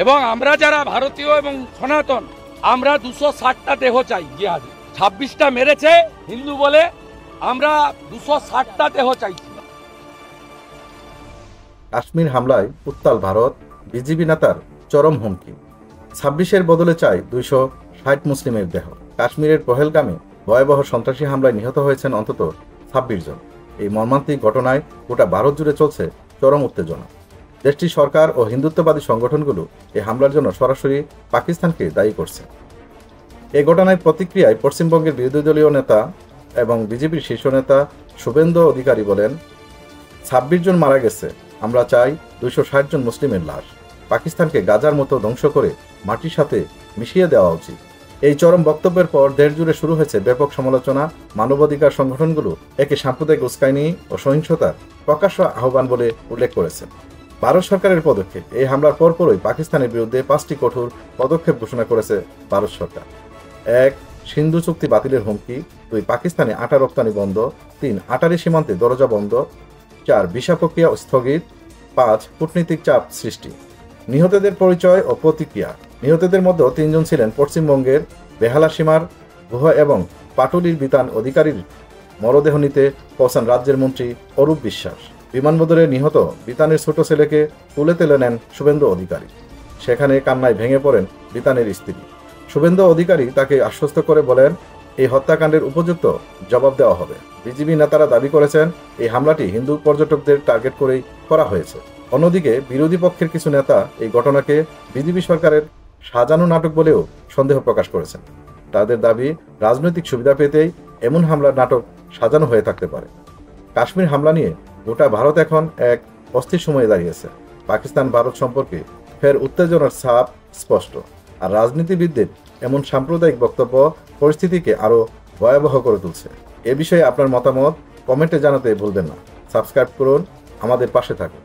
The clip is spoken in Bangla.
এবং আমরা যারা ভারতীয় এবং সনাতন আমরা 260টা দেহ চাই জিহাদে। 26টা মেরেছে হিন্দু বলে, আমরা 260টা দেহ চাইছি। কাশ্মীর হামলায় উত্তাল ভারত, বিজিবি নেতার চরম হুমকি। 26-এর বদলে চাই 260 মুসলিমের দেহ। কাশ্মীরের পহেলগামে ভয়াবহ সন্ত্রাসী হামলায় নিহত হয়েছেন অন্তত 26 জন। এই মর্মান্তিক ঘটনায় গোটা ভারত জুড়ে চলছে চরম উত্তেজনা। দেশটির সরকার ও হিন্দুত্ববাদী সংগঠনগুলো এই হামলার জন্য সরাসরি পাকিস্তানকে দায়ী করছে। এই ঘটনায় প্রতিক্রিয়ায় পশ্চিমবঙ্গের বিরোধী দলীয় নেতা এবং বিজেপির শীর্ষ নেতা শুভেন্দু অধিকারী বলেন, 26 জন মারা গেছে, আমরা চাই 260 জন মুসলিমের লাশ। পাকিস্তানকে গাজার মতো ধ্বংস করে মাটির সাথে মিশিয়ে দেওয়া উচিত। এই চরম বক্তব্যের পর দেশ জুড়ে শুরু হয়েছে ব্যাপক সমালোচনা। মানবাধিকার সংগঠনগুলো একে সাম্প্রদায়িক উস্কানি ও সহিংসতার প্রকাশ্য আহ্বান বলে উল্লেখ করেছে। ভারত সরকারের পদক্ষেপ। এই হামলার পরপরই পাকিস্তানের বিরুদ্ধে 5টি কঠোর পদক্ষেপ ঘোষণা করেছে ভারত সরকার। 1. সিন্ধু চুক্তি বাতিলের হুমকি। 2. পাকিস্তানে আটা রপ্তানি বন্ধ। 3. আটারি সীমান্তে দরজা বন্ধ। 4. ভিসা প্রক্রিয়া স্থগিত। 5. কূটনীতিক চাপ সৃষ্টি। নিহতদের পরিচয় ও প্রতিক্রিয়া। নিহতদের মধ্যে 3 জন ছিলেন পশ্চিমবঙ্গের বেহালা সীমার গুহা এবং পাটুলির বিতান অধিকারীর। মরদেহ নিতে পৌঁছান রাজ্যের মন্ত্রী অরূপ বিশ্বাস। বিমানবন্দরে নিহত বিতানের ছোট ছেলেকে তুলে নেন শুভেন্দু অধিকারী। সেখানে কান্নায় ভেঙে পড়েন বিতানের স্ত্রী। শুভেন্দু অধিকারী তাকে আশ্বস্ত করে বলেন, এই হত্যাকাণ্ডের উপযুক্ত জবাব দেওয়া হবে। বিজেপি নেতারা দাবি করেছেন, এই হামলাটি হিন্দু পর্যটকদের টার্গেট করেই করা হয়েছে। অন্যদিকে বিরোধী পক্ষের কিছু নেতা এই ঘটনাকে বিজেপি সরকারের সাজানো নাটক বলেও সন্দেহ প্রকাশ করেছেন। তাদের দাবি, রাজনৈতিক সুবিধা পেতেই এমন হামলার নাটক সাজানো হয়ে থাকতে পারে। কাশ্মীর হামলা নিয়ে গোটা ভারত এখন এক অস্থির সময়ে দাঁড়িয়েছে। পাকিস্তান ভারত সম্পর্কে ফের উত্তেজনার ছাপ স্পষ্ট। আর রাজনীতিবিদদের এমন সাম্প্রদায়িক বক্তব্য পরিস্থিতিকে আরও ভয়াবহ করে তুলছে। এ বিষয়ে আপনার মতামত কমেন্টে জানাতে ভুলবেন না। সাবস্ক্রাইব করুন, আমাদের পাশে থাকুন।